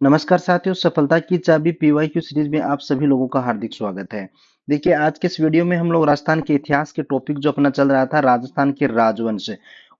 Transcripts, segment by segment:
नमस्कार साथियों, सफलता की चाबी पीवाईक्यू सीरीज में आप सभी लोगों का हार्दिक स्वागत है। देखिए, आज के इस वीडियो में हम लोग राजस्थान के इतिहास के टॉपिक जो अपना चल रहा था, राजस्थान के राजवंश,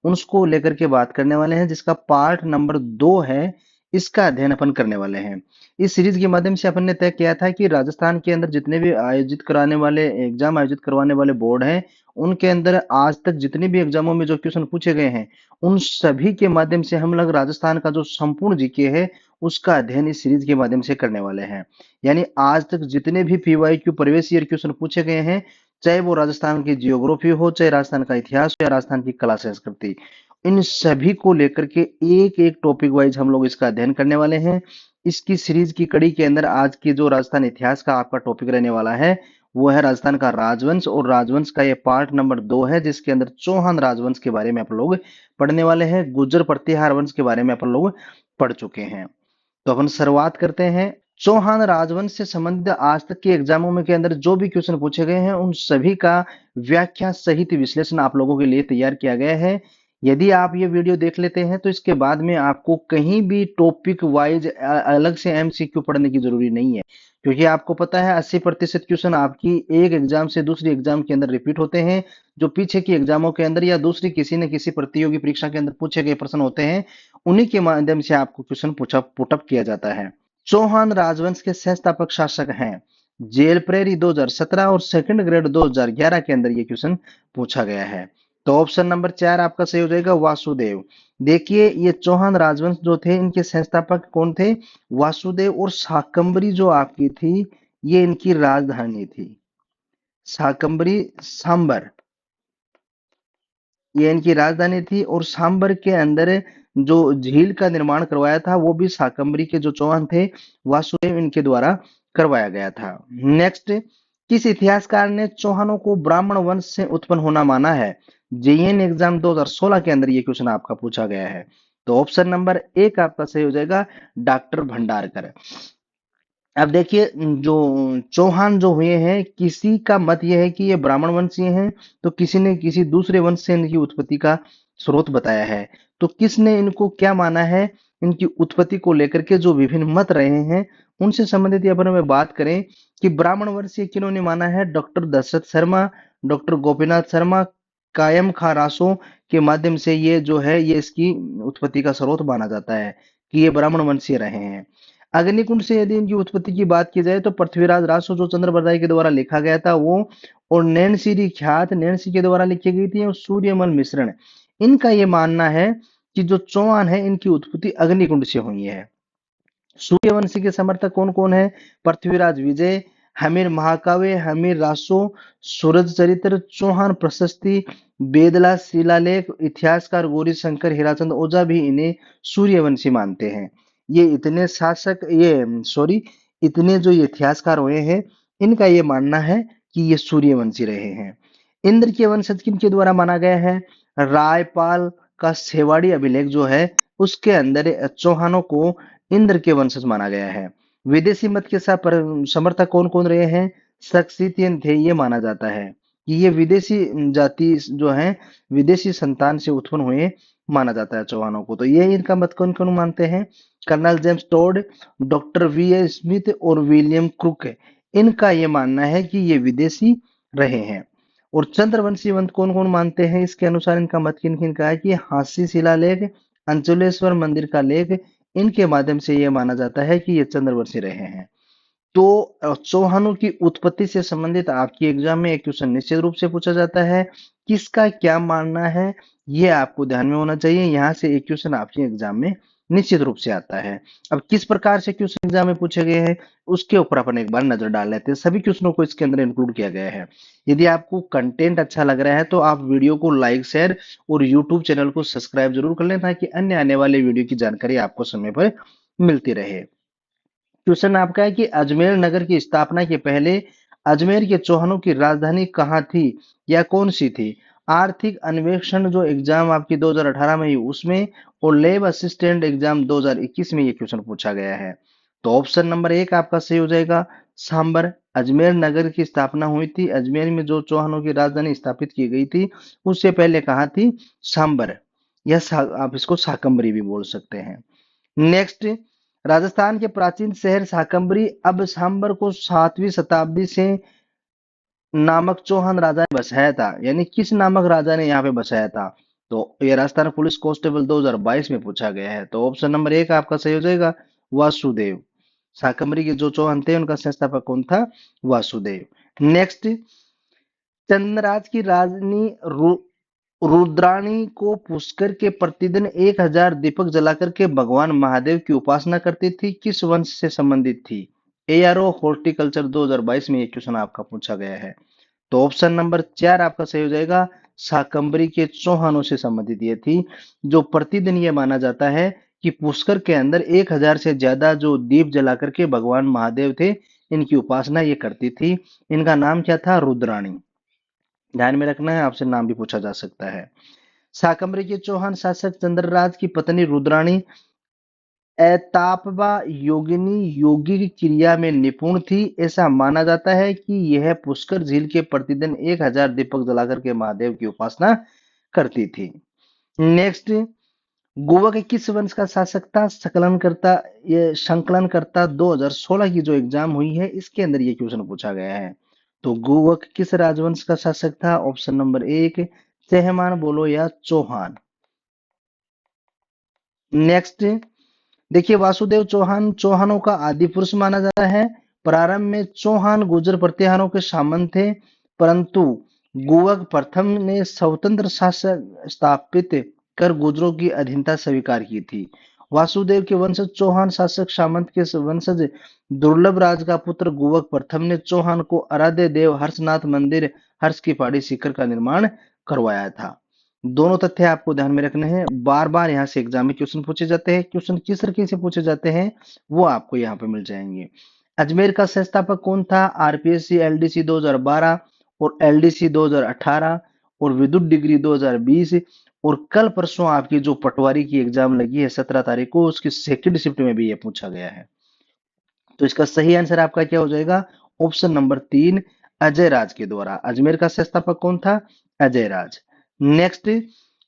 उसको लेकर के बात करने वाले हैं, जिसका पार्ट नंबर 2 है। इसका अध्ययन अपन करने वाले हैं। इस सीरीज के माध्यम से अपन ने तय किया था कि राजस्थान के अंदर जितने भी आयोजित कराने वाले एग्जाम आयोजित करवाने वाले बोर्ड हैं, उनके अंदर आज तक जितने भी एग्जामों में जो क्वेश्चन पूछे गए हैं, उन सभी के माध्यम से हम लोग राजस्थान का जो संपूर्ण जीके है, उसका अध्ययन इस सीरीज के माध्यम से करने वाले हैं। यानी आज तक जितने भी पीवाईक्यू प्रीवियस ईयर क्वेश्चन पूछे गए हैं, चाहे वो राजस्थान की जियोग्राफी हो, चाहे राजस्थान का इतिहास हो, या राजस्थान की कला संस्कृति, इन सभी को लेकर के एक एक टॉपिक वाइज हम लोग इसका अध्ययन करने वाले हैं। इसकी सीरीज की कड़ी के अंदर आज की जो राजस्थान इतिहास का आपका टॉपिक रहने वाला है, वो है राजस्थान का राजवंश, और राजवंश का ये पार्ट नंबर 2 है, जिसके अंदर चौहान राजवंश के बारे में अपन लोग पढ़ने वाले हैं। गुर्जर प्रतिहार वंश के बारे में अपन लोग पढ़ चुके हैं। तो अपन शुरुआत करते हैं। चौहान राजवंश से संबंधित आज तक के एग्जामों में के अंदर जो भी क्वेश्चन पूछे गए हैं, उन सभी का व्याख्या सहित विश्लेषण आप लोगों के लिए तैयार किया गया है। यदि आप ये वीडियो देख लेते हैं, तो इसके बाद में आपको कहीं भी टॉपिक वाइज अलग से एमसीक्यू पढ़ने की जरूरी नहीं है, क्योंकि आपको पता है 80% क्वेश्चन आपकी एक एग्जाम से दूसरी एग्जाम के अंदर रिपीट होते हैं। जो पीछे की एग्जामों के अंदर या दूसरी किसी न किसी प्रतियोगी परीक्षा के अंदर पूछे गए प्रश्न होते हैं, उन्हीं के माध्यम से आपको क्वेश्चन पूछा पुटअप किया जाता है। चौहान राजवंश के संस्थापक शासक हैं जेल प्रेरी 2017, और सेकंड ग्रेड 2011 के अंदर ये क्वेश्चन पूछा गया है। तो ऑप्शन नंबर 4 आपका सही हो जाएगा, वासुदेव। देखिए, ये चौहान राजवंश जो थे, इनके संस्थापक कौन थे? वासुदेव। और शाकंभरी जो आपकी थी, ये इनकी राजधानी थी। शाकंभरी सांबर, ये इनकी राजधानी थी। और सांबर के अंदर जो झील का निर्माण करवाया था, वो भी शाकंभरी के जो चौहान थे, वासुदेव, इनके द्वारा करवाया गया था। नेक्स्ट, किस इतिहासकार ने चौहानों को ब्राह्मण वंश से उत्पन्न होना माना है? जेईएन एग्जाम 2016 के अंदर ये क्वेश्चन आपका पूछा गया है। तो ऑप्शन नंबर 1 आपका सही हो जाएगा, डॉक्टर भंडारकर। अब देखिए, जो चौहान जो हुए हैं, किसी का मत यह है कि ये ब्राह्मण वंशीय हैं, तो किसी ने किसी दूसरे वंश से इनकी उत्पत्ति का स्रोत बताया है। तो किसने इनको क्या माना है? इनकी उत्पत्ति को लेकर के जो विभिन्न मत रहे हैं, उनसे संबंधित अपन में बात करें कि ब्राह्मण वंशीय किन्होंने माना है? डॉक्टर दशरथ शर्मा, डॉक्टर गोपीनाथ शर्मा, कायम खा रासो के माध्यम से ये जो है, ये इसकी उत्पत्ति का स्रोत माना जाता है कि ये ब्राह्मण वंशीय रहे हैं। अग्निकुंड से यदि इनकी उत्पत्ति की बात की जाए, तो पृथ्वीराज रासो जो चंद्रबरदाई के द्वारा लिखा गया था वो, और नैनसी ख्यात नैनसी के द्वारा लिखी गई थी, और सूर्यमल मिश्रण, इनका ये मानना है कि जो चौहान है, इनकी उत्पत्ति अग्निकुंड से हुई है। सूर्यवंशी के समर्थक कौन कौन है? पृथ्वीराज विजय, हमीर महाकाव्य, हमीर रासो, सूरज चरित्र, चौहान प्रशस्ति, बेदला शिलालेख, इतिहासकार गौरी शंकर हीराचंद ओझा भी इन्हें सूर्यवंशी मानते हैं। ये इतने शासक, ये सॉरी, इतने जो ये इतिहासकार हुए हैं, इनका ये मानना है कि ये सूर्यवंशी रहे हैं। इंद्र के वंशज किनके द्वारा माना गया है? रायपाल का सेवाड़ी अभिलेख जो है, उसके अंदर चौहानों को इंद्र के वंशज माना गया है। विदेशी मत के साथ समर्थक कौन कौन रहे हैं? सक्सितियन थे, ये माना जाता है कि ये विदेशी जाति जो है, विदेशी संतान से उत्पन्न हुए माना जाता है चौहानों को। तो ये इनका मत कौन कौन मानते हैं? Colonel James Tod, doctor V A Smith, और विलियम क्रुक, इनका ये मानना है कि ये विदेशी रहे हैं। और चंद्रवंशी मत कौन कौन मानते हैं? इसके अनुसार इनका मत किन किन का है कि हास्य शिलालेख, अंचलेश्वर मंदिर का लेख, इनके माध्यम से यह माना जाता है कि ये चंद्रवंशी रहे हैं। तो चौहानों की उत्पत्ति से संबंधित आपकी एग्जाम में एक क्वेश्चन निश्चित रूप से पूछा जाता है। किसका क्या मानना है, ये आपको ध्यान में होना चाहिए। यहाँ से एक क्वेश्चन आपके एग्जाम में निश्चित रूप से आता है। अब किस प्रकार से क्वेश्चन एग्जाम में पूछे गए हैं, उसके ऊपर अपन एक बार नजर डाल लेते हैं। सभी क्वेश्चनों को इसके अंदर इंक्लूड किया गया है। यदि आपको कंटेंट अच्छा लग रहा है, तो आप वीडियो को लाइक, शेयर, और यूट्यूब चैनल को सब्सक्राइब जरूर कर लें, ताकि अन्य आने वाले वीडियो की जानकारी आपको समय पर मिलती रहे। क्वेश्चन आपका है कि अजमेर नगर की स्थापना के पहले अजमेर के चौहानों की राजधानी कहाँ थी, या कौन सी थी? आर्थिक अन्वेषण जो एग्जाम आपकी 2018 में हुई, उसमें, और लैब असिस्टेंट एग्जाम 2021 में ये क्वेश्चन पूछा गया है। तो ऑप्शन नंबर 1 आपका सही हो जाएगा, सांबर। अजमेर नगर की स्थापना हुई थी, अजमेर में जो चौहानों की राजधानी स्थापित की गई थी, उससे पहले कहाँ थी? सांबर, या आप इसको शाकंभरी भी बोल सकते हैं। नेक्स्ट, राजस्थान के प्राचीन शहर शाकंभरी अब सांबर को 7वीं शताब्दी से नामक चौहान राजा ने बसाया था। यानी किस नामक राजा ने यहाँ पे बसाया था? तो ये राजस्थान पुलिस कांस्टेबल 2022 में पूछा गया है। तो ऑप्शन नंबर एक आपका सही हो जाएगा, वासुदेव। शाकंभरी के जो चौहान थे उनका संस्थापक कौन था? वासुदेव। नेक्स्ट, चंद्रराज की रानी रुद्राणी को पुष्कर के प्रतिदिन 1000 दीपक जलाकर के भगवान महादेव की उपासना करती थी, किस वंश से संबंधित थी? एआरओ हॉर्टिकल्चर 2022 में ये क्वेश्चन आपका पूछा गया है। तो ऑप्शन नंबर 4 आपका सही हो जाएगा, शाकंभरी के चौहानों से संबंधित ये थी। जो प्रतिदिन ये माना जाता है कि पुष्कर के अंदर 1000 से ज्यादा जो दीप जला करके भगवान महादेव थे, इनकी उपासना ये करती थी। इनका नाम क्या था? रुद्राणी। ध्यान में रखना है, आपसे नाम भी पूछा जा सकता है। शाकंभरी के चौहान शासक चंद्रराज की पत्नी रुद्राणी एतापबा योगिनी योगिक क्रिया में निपुण थी। ऐसा माना जाता है कि यह पुष्कर झील के प्रतिदिन 1000 दीपक जलाकर के महादेव की उपासना करती थी। नेक्स्ट, गोवा के किस वंश का शासक था? संकलनकर्ता 2016 की जो एग्जाम हुई है इसके अंदर ये क्वेश्चन पूछा गया है। तो गोवा के किस राजवंश का शासक था? ऑप्शन नंबर एक, चहमान बोलो या चौहान। नेक्स्ट, देखिए वासुदेव चौहान चौहानों का आदि पुरुष माना जाता है। प्रारंभ में चौहान गुर्जर प्रतिहारों के सामंत थे, परंतु गुवक प्रथम ने स्वतंत्र शासन स्थापित कर गुर्जरों की अधीनता स्वीकार की थी। वासुदेव के वंशज चौहान शासक सामंत के वंशज दुर्लभ राज का पुत्र गुवक प्रथम ने चौहान को आराध्य देव हर्षनाथ मंदिर हर्ष की पहाड़ी शिखर का निर्माण करवाया था। दोनों तथ्य आपको ध्यान में रखने हैं, बार बार यहाँ से एग्जाम में क्वेश्चन पूछे जाते हैं। क्वेश्चन किस तरीके से पूछे जाते हैं वो आपको यहाँ पे मिल जाएंगे। अजमेर का संस्थापक कौन था? आरपीएससी एलडीसी 2012 और एलडीसी 2018 और विद्युत डिग्री 2020 और कल परसों आपकी जो पटवारी की एग्जाम लगी है 17 तारीख को, उसकी सेकंड शिफ्ट में भी ये पूछा गया है। तो इसका सही आंसर आपका क्या हो जाएगा? ऑप्शन नंबर 3, अजय राज के द्वारा। अजमेर का संस्थापक कौन था? अजय राज। नेक्स्ट,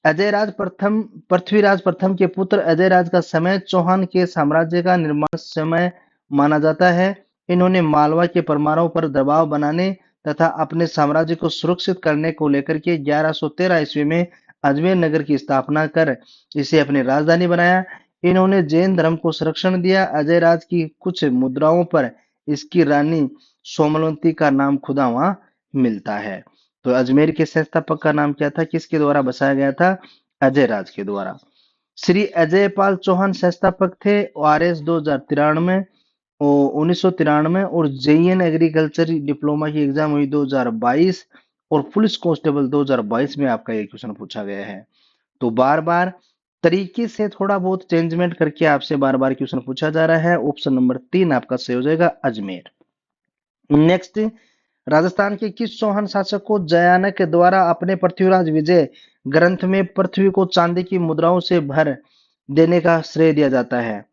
अजय राज प्रथम पृथ्वीराज प्रथम के पुत्र अजय राज का समय चौहान के साम्राज्य का निर्माण समय माना जाता है। इन्होंने मालवा के परमाणु पर दबाव बनाने तथा अपने साम्राज्य को सुरक्षित करने को लेकर के 1113 ईस्वी में अजमेर नगर की स्थापना कर इसे अपनी राजधानी बनाया। इन्होंने जैन धर्म को संरक्षण दिया। अजय राज की कुछ मुद्राओं पर इसकी रानी सोमवंती का नाम खुदा वहां मिलता है। तो अजमेर के संस्थापक का नाम क्या था? किसके द्वारा बसाया गया था? अजय राज के द्वारा। श्री अजय पाल चौहान संस्थापक थे। आरएस 2093 और 1993 और जेईएन एग्रीकल्चर डिप्लोमा की एग्जाम हुई 2022 और पुलिस कांस्टेबल 2022 में आपका ये क्वेश्चन पूछा गया है। तो बार बार तरीके से थोड़ा बहुत चेंजमेंट करके आपसे बार बार क्वेश्चन पूछा जा रहा है। ऑप्शन नंबर 3 आपका सही हो जाएगा, अजमेर। नेक्स्ट, राजस्थान के किस चौहान शासक को जयानक के द्वारा अपने पृथ्वीराज विजय ग्रंथ में पृथ्वी को चांदी की मुद्राओं से भर देने का श्रेय दिया जाता है?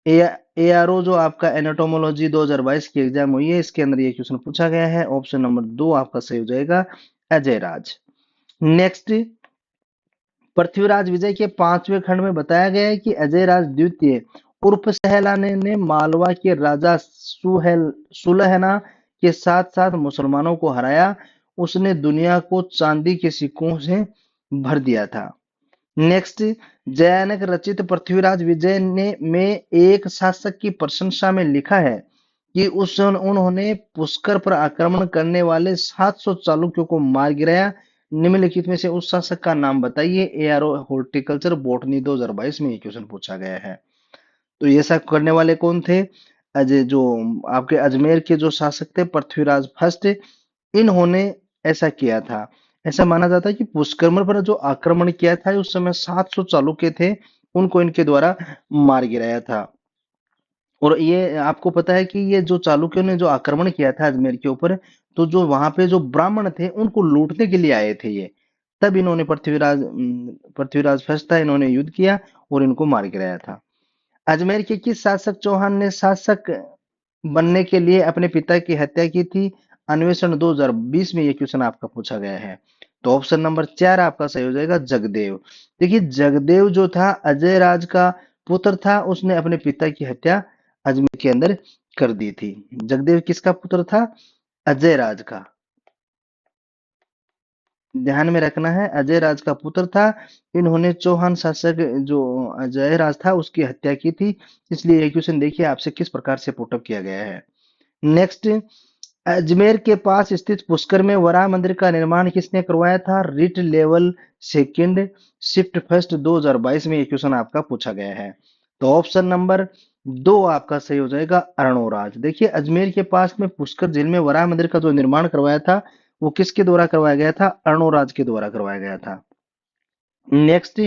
एआरओ जो आपका एनाटोमोलॉजी 2022 की एग्जाम हुई है इसके अंदर ये क्वेश्चन पूछा गया है। ऑप्शन नंबर 2 आपका सही हो जाएगा, अजय राज। नेक्स्ट, पृथ्वीराज विजय के 5वें खंड में बताया गया है कि अजय राज द्वितीय उर्फ सहलाने ने मालवा के राजा सुलहना के साथ साथ मुसलमानों को हराया। उसने दुनिया को चांदी के सिक्कों से भर दिया था। नेक्स्ट, जयानक रचित पृथ्वीराज विजय ने में एक शासक की प्रशंसा में लिखा है कि उन्होंने पुष्कर पर आक्रमण करने वाले 700 चालुक्यों को मार गिराया। निम्नलिखित में से उस शासक का नाम बताइए। एआरओ हॉर्टिकल्चर बॉटनी 2022 में ये क्वेश्चन पूछा गया है। तो ये सब करने वाले कौन थे? अजय जो आपके अजमेर के जो शासक थे पृथ्वीराज फर्स्ट, इन्होंने ऐसा किया था। ऐसा माना जाता है कि पुष्कर पर जो आक्रमण किया था उस समय 700 चालुक्य थे, उनको इनके द्वारा मार गिराया था। और ये आपको पता है कि ये जो चालुक्यों ने जो आक्रमण किया था अजमेर के ऊपर, तो जो वहां पे जो ब्राह्मण थे उनको लूटने के लिए आए थे ये, तब इन्होंने पृथ्वीराज फर्स्ट था, इन्होंने युद्ध किया और इनको मार गिराया था। अजमेर के किस शासक चौहान ने शासक बनने के लिए अपने पिता की हत्या की थी? अन्वेषण 2020 में ये क्वेश्चन आपका पूछा गया है। तो ऑप्शन नंबर 4 आपका सही हो जाएगा, जगदेव। देखिए जगदेव जो था अजय राज का पुत्र था, उसने अपने पिता की हत्या अजमेर के अंदर कर दी थी। जगदेव किसका पुत्र था? अजय राज का। ध्यान में रखना है, अजय राज का पुत्र था। इन्होंने चौहान शासक जो अजय राज था उसकी हत्या की थी। इसलिए ये क्वेश्चन देखिए आपसे किस प्रकार से पुटअप किया गया है। नेक्स्ट, अजमेर के पास स्थित पुष्कर में वराह मंदिर का निर्माण किसने करवाया था? Writ level second shift first 2022 में ये क्वेश्चन आपका पूछा गया है। तो ऑप्शन नंबर 2 आपका सही हो जाएगा, अरणोराज। देखिए अजमेर के पास में पुष्कर झील में वराह मंदिर का जो निर्माण करवाया था वो किसके द्वारा करवाया गया था? अरणोराज के द्वारा करवाया गया था। नेक्स्ट,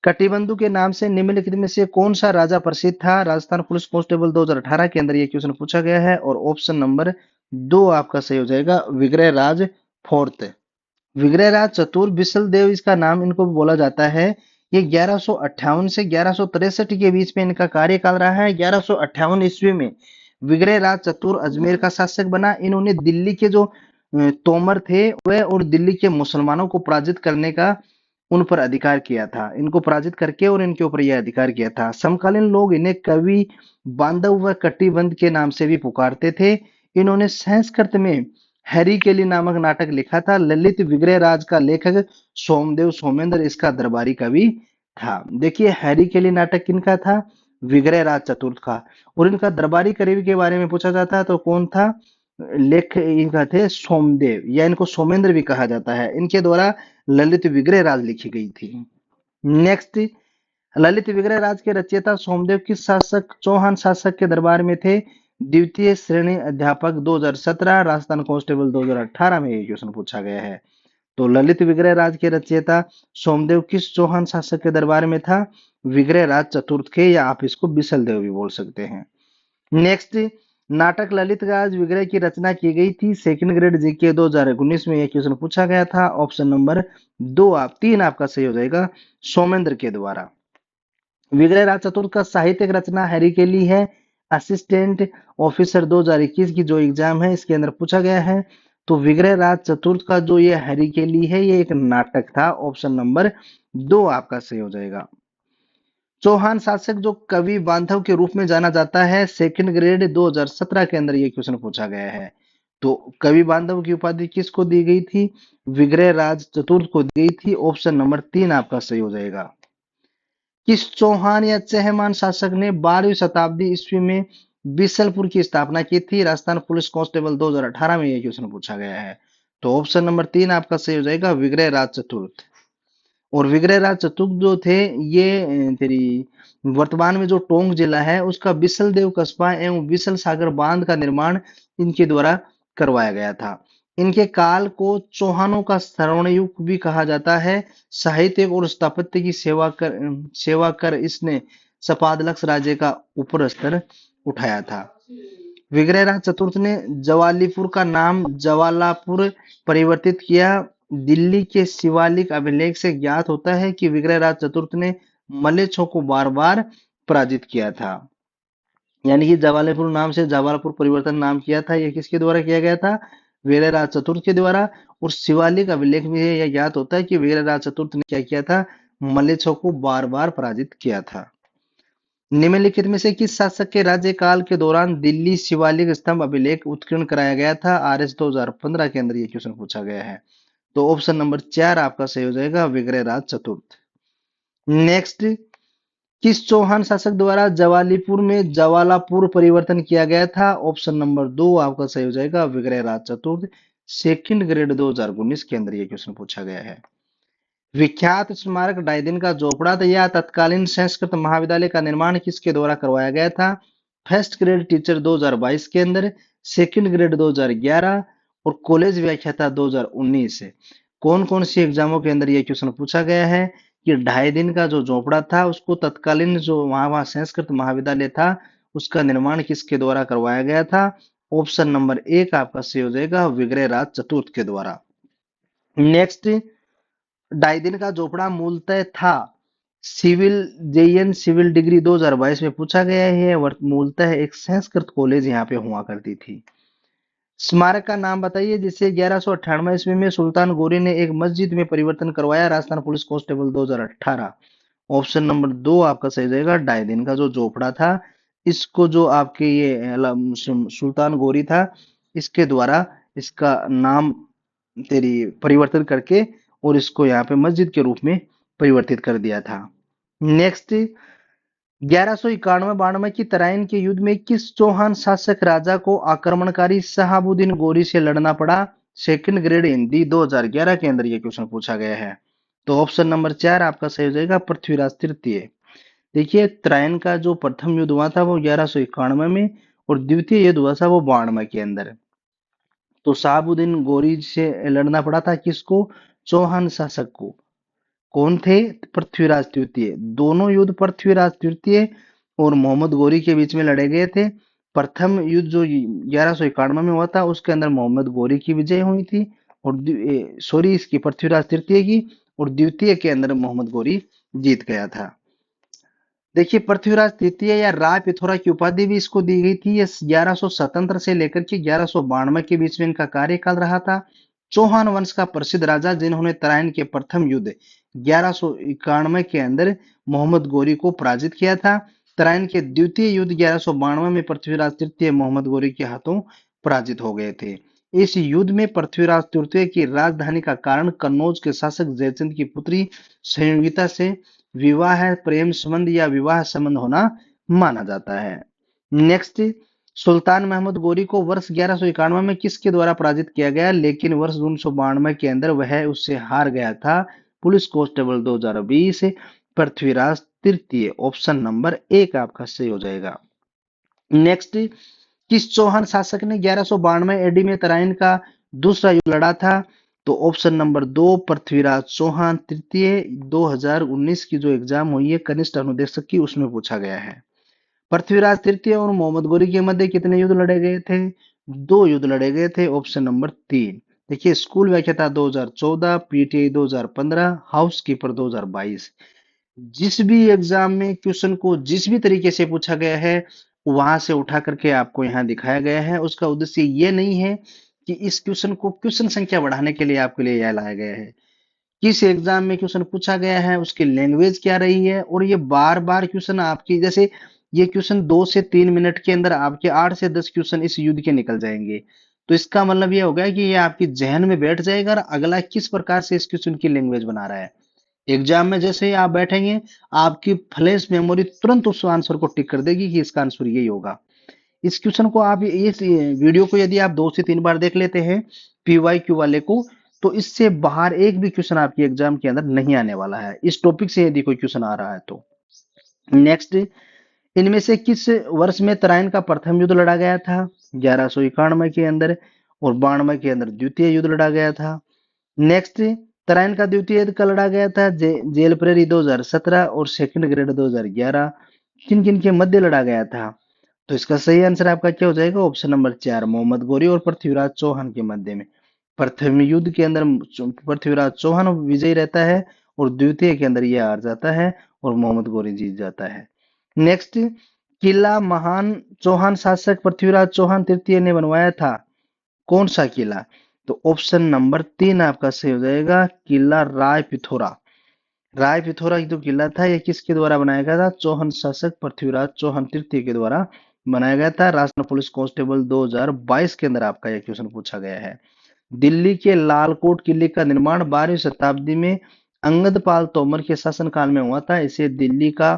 कटिबंधु के नाम से निम्नलिखित में से कौन सा राजा प्रसिद्ध था? राजस्थान पुलिस कांस्टेबल 2018 के अंदर ये क्वेश्चन पूछा गया है और ऑप्शन नंबर 2 आपका सही हो जाएगा, विग्रह राज फोर्थ। विग्रह राज चतुर बिसल देव इसका नाम इनको बोला जाता है। ये 1158 से 1163 के बीच में इनका कार्यकाल रहा है। 1158 ईस्वी में विग्रह राज चतुर अजमेर का शासक बना। इन्होंने दिल्ली के जो तोमर थे वह और दिल्ली के मुसलमानों को पराजित करने का उन पर अधिकार किया था। इनको पराजित करके और इनके ऊपर यह अधिकार किया था। समकालीन लोग इन्हें कवि बांधव व कटिबंध के नाम से भी पुकारते थे। इन्होंने संस्कृत में हैरी केली नामक नाटक लिखा था। ललित विग्रह राज का लेखक सोमदेव सोमेंद्र इसका दरबारी कवि था। देखिए हैरी केली नाटक किनका था? विग्रह राज चतुर्थ का। और इनका दरबारी कवि के बारे में पूछा जाता है तो कौन था? लेख इनका थे सोमदेव, या इनको सोमेंद्र भी कहा जाता है। इनके द्वारा ललित विग्रह राज लिखी गई थी। नेक्स्ट, ललित विग्रह राज के रचयिता सोमदेव किस शासक चौहान शासक के दरबार में थे? द्वितीय श्रेणी अध्यापक 2017, राजस्थान कांस्टेबल 2018 में ये क्वेश्चन पूछा गया है। तो ललित विग्रह राज के रचयिता सोमदेव किस चौहान शासक के दरबार में था? विग्रह राज चतुर्थ के, या आप इसको बिसल देव भी बोल सकते हैं। नेक्स्ट, नाटक ललित राज विग्रह की रचना की गई थी। सेकंड ग्रेड जीके 2019 में यह क्वेश्चन पूछा गया था। ऑप्शन नंबर 3 आपका सही हो जाएगा, सोमेंद्र के द्वारा। विग्रह राज चतुर्थ का साहित्यिक रचना हैरी केली है। असिस्टेंट ऑफिसर 2021 की जो एग्जाम है इसके अंदर पूछा गया है। तो विग्रह राज चतुर्थ का जो ये हैरी केली है ये एक नाटक था। ऑप्शन नंबर 2 आपका सही हो जाएगा। चौहान शासक जो कवि बांधव के रूप में जाना जाता है, सेकंड ग्रेड 2017 के अंदर ये क्वेश्चन पूछा गया है। तो कवि बांधव की उपाधि किसको दी गई थी? विग्रह राज चतुर्थ को दी गई थी। ऑप्शन नंबर 3 आपका सही हो जाएगा। किस चौहान या चहमान शासक ने 12वीं शताब्दी ईस्वी में बीसलपुर की स्थापना की थी? राजस्थान पुलिस कांस्टेबल 2018 में यह क्वेश्चन पूछा गया है। तो ऑप्शन नंबर 3 आपका सही हो जाएगा, विग्रह राज चतुर्थ। और विग्रह राज चतुर्थ जो थे ये तेरी वर्तमान में जो टोंक जिला है उसका बिसल देव कस्बा एवं बिसल सागर बांध का निर्माण इनके द्वारा करवाया गया था। इनके काल को चौहानों का स्वर्ण युग भी कहा जाता है। साहित्य और स्थापत्य की सेवा कर इसने सपादलक्ष राज्य का ऊपर स्तर उठाया था। विग्रह राज चतुर्थ ने जवालीपुर का नाम जवालापुर परिवर्तित किया। दिल्ली के शिवालिक अभिलेख से ज्ञात होता है कि विग्रह राज चतुर्थ ने मलेच्छों को बार बार पराजित किया था। यानी कि जवालीपुर नाम से जवालपुर परिवर्तन नाम किया था। यह किसके द्वारा किया गया था? विग्रह राज चतुर्थ के द्वारा। और शिवालिक अभिलेख में यह ज्ञात होता है कि विग्रह राज चतुर्थ ने क्या किया था? मलेच्छों को बार बार पराजित किया था। निम्नलिखित में से किस शासक के राज्यकाल के दौरान दिल्ली शिवालिक स्तंभ अभिलेख उत्कीर्ण कराया गया था? आरएस 2015 के अंदर ये क्वेश्चन पूछा गया है। तो ऑप्शन नंबर 4 आपका सही हो जाएगा, विग्रह राज चतुर्थ। नेक्स्ट, किस चौहान शासक द्वारा जवालीपुर में जवालापुर परिवर्तन किया गया था? ऑप्शन नंबर 2 आपका सही हो जाएगा, विग्रह राज चतुर्थ। सेकंड ग्रेड 2019 के अंदर ये क्वेश्चन पूछा गया है। विख्यात स्मारक डाइडिन का झोपड़ा या तत्कालीन संस्कृत महाविद्यालय का निर्माण किसके द्वारा करवाया गया था? फर्स्ट ग्रेड टीचर 2022 के अंदर, सेकंड ग्रेड 2011 और कॉलेज व्याख्याता 2019 से। कौन कौन सी एग्जामों के अंदर यह क्वेश्चन पूछा गया है कि 2.5 दिन का जो झोपड़ा था उसको तत्कालीन जो वहां संस्कृत महाविद्यालय था उसका निर्माण किसके द्वारा करवाया गया था? ऑप्शन नंबर 1 आपका सही हो जाएगा, विग्रह राज चतुर्थ के द्वारा। नेक्स्ट, 2.5 दिन का झोपड़ा मूलतः था सिविल जेईएन सिविल डिग्री 2022 में पूछा गया है। मूलतः एक संस्कृत कॉलेज यहाँ पे हुआ करती थी। स्मारक का नाम बताइए जिसे 1198 ईस्वी में सुल्तान गोरी ने एक मस्जिद में परिवर्तन करवाया। Rajasthan police constable 2018। Option number 2 आपका सही जाएगा, 2.5 दिन का जो झोपड़ा था इसको जो आपके ये सुल्तान गोरी था, इसके द्वारा इसका नाम तेरी परिवर्तन करके और इसको यहाँ पे मस्जिद के रूप में परिवर्तित कर दिया था। नेक्स्ट, 1191-92 की तराइन के युद्ध में किस चौहान शासक राजा को आक्रमणकारी शहाबुद्दीन गोरी से लड़ना पड़ा? सेकंड ग्रेड हिंदी 2011 के अंदर ये क्वेश्चन पूछा गया है। तो ऑप्शन नंबर 4 आपका सही हो जाएगा, पृथ्वीराज तृतीय। देखिए, तराइन का जो प्रथम युद्ध हुआ था वो 1191 में, और द्वितीय युद्ध हुआ था वो 92 के अंदर। तो शहाबुद्दीन गोरी से लड़ना पड़ा था किसको? चौहान शासक को। कौन थे? पृथ्वीराज तृतीय। दोनों युद्ध पृथ्वीराज तृतीय और मोहम्मद गोरी के बीच में लड़े गए थे। प्रथम युद्ध जो 1191 में हुआ था उसके अंदर मोहम्मद गोरी की विजय हुई थी, और सॉरी, इसकी पृथ्वीराज तृतीय की, और द्वितीय के अंदर मोहम्मद गोरी जीत गया था। देखिए, पृथ्वीराज तृतीय या राय पिथौरा की उपाधि भी इसको दी गई थी। ये 1177 से लेकर के 1192 के बीच में इनका कार्यकाल रहा था। चौहान वंश का प्रसिद्ध राजा जिन्होंने तराइन के प्रथम युद्ध 1191 के अंदर मोहम्मद गोरी को पराजित किया था। तराइन के द्वितीय युद्ध 1192 में पृथ्वीराज तृतीय मोहम्मद गोरी के हाथों पराजित हो गए थे। इस युद्ध में पृथ्वीराज तृतीय की राजधानी का कारण कन्नौज के शासक जयचंद की पुत्री संयोगिता से विवाह, प्रेम संबंध या विवाह संबंध होना माना जाता है। नेक्स्ट, सुल्तान महमूद गोरी को वर्ष 1191 में किसके द्वारा पराजित किया गया, लेकिन वर्ष 1992 के अंदर वह उससे हार गया था? पुलिस कांस्टेबल 2020, पृथ्वीराज तृतीय। ऑप्शन नंबर 1 आपका सही हो जाएगा। नेक्स्ट, किस चौहान शासक ने 1192 एडी में तराइन का दूसरा युद्ध लड़ा था? तो ऑप्शन नंबर 2 पृथ्वीराज चौहान तृतीय। 2019 की जो एग्जाम हुई है कनिष्ठ अनुदेशक की, उसमें पूछा गया है। पृथ्वीराज तृतीय और मोहम्मद गोरी के मध्य कितने युद्ध लड़े गए थे? 2 युद्ध लड़े गए थे। Option number 3। देखिए, स्कूल व्याख्याता 2014, पीटीआई 2015, हाउस कीपर 2022। जिस भी एग्जाम में क्वेश्चन को जिस भी तरीके से पूछा गया है वहां से उठा करके आपको यहाँ दिखाया गया है। उसका उद्देश्य ये नहीं है कि इस क्वेश्चन को क्वेश्चन संख्या बढ़ाने के लिए आपके लिए यह लाया गया है। किस एग्जाम में क्वेश्चन पूछा गया है, उसकी लैंग्वेज क्या रही है, और ये बार बार क्वेश्चन आपकी, जैसे ये क्वेश्चन 2 से 3 मिनट के अंदर आपके 8 से 10 क्वेश्चन इस युद्ध के निकल जाएंगे। तो इसका मतलब ये होगा कि ये आपकी जहन में बैठ जाएगा और अगला किस प्रकार से इस क्वेश्चन की लैंग्वेज बना रहा है। एग्जाम में जैसे ही आप बैठेंगे आपकी फ्लैश मेमोरी तुरंत उस आंसर को टिक कर देगी कि इसका आंसर यही होगा। इस क्वेश्चन को आप, इस वीडियो को यदि आप 2 से 3 बार देख लेते हैं पीवाईक्यू वाले को, तो इससे बाहर एक भी क्वेश्चन आपके एग्जाम के अंदर नहीं आने वाला है इस टॉपिक से यदि कोई क्वेश्चन आ रहा है तो। नेक्स्ट, इनमें से किस वर्ष में तराइन का प्रथम युद्ध लड़ा गया था? 1191 के अंदर, और 92 के अंदर द्वितीय युद्ध लड़ा गया था। नेक्स्ट, तराइन का द्वितीय युद्ध कब लड़ा गया था? जेल प्रेरी 2017 और सेकंड ग्रेड 2011। किन किन के मध्य लड़ा गया था? तो इसका सही आंसर आपका क्या हो जाएगा? ऑप्शन नंबर 4 मोहम्मद गोरी और पृथ्वीराज चौहान के मध्य में। प्रथम युद्ध के अंदर पृथ्वीराज चौहान विजयी रहता है, और द्वितीय के अंदर यह हार जाता है और मोहम्मद गोरी जीत जाता है। नेक्स्ट, किला महान चौहान शासक पृथ्वीराज चौहान तृतीय ने बनवाया था। कौन सा किला? तो ऑप्शन नंबर 3 आपका सही हो जाएगा, किला राय पिथौरा। राय पिथौरा जो किला था यह किसके द्वारा बनाया गया था? चौहान शासक पृथ्वीराज चौहान तृतीय के द्वारा बनाया गया था। राष्ट्रीय पुलिस कांस्टेबल 2022 के अंदर आपका यह क्वेश्चन पूछा गया है। दिल्ली के लालकोट किले का निर्माण 12वीं शताब्दी में अंगद पाल तोमर के शासनकाल में हुआ था। इसे दिल्ली का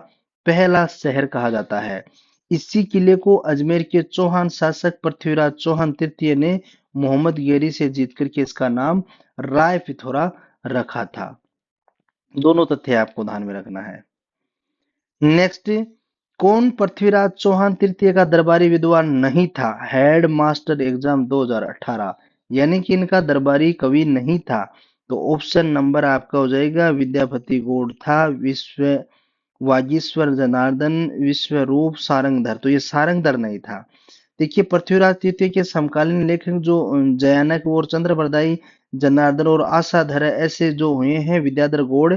पहला शहर कहा जाता है। इसी किले को अजमेर के चौहान शासक पृथ्वीराज चौहान तृतीय ने मोहम्मद गेरी से जीत करके इसका नाम राय पिथौरा रखा था। दोनों तथ्य आपको ध्यान में रखना है। नेक्स्ट, कौन पृथ्वीराज चौहान तृतीय का दरबारी विद्वान नहीं था? हेड मास्टर एग्जाम 2018, यानी कि इनका दरबारी कवि नहीं था। तो ऑप्शन नंबर आपका हो जाएगा विद्यापति गौड़ था, विश्व वागीश्वर जनार्दन, विश्वरूप सारंगधर। तो ये सारंगधर नहीं था। देखिए, पृथ्वीराज तृतीय के समकालीन लेखक जो जयानक और चंद्र बरदाई, जनार्दन और आशाधर ऐसे जो हुए हैं, विद्याधर गौड़,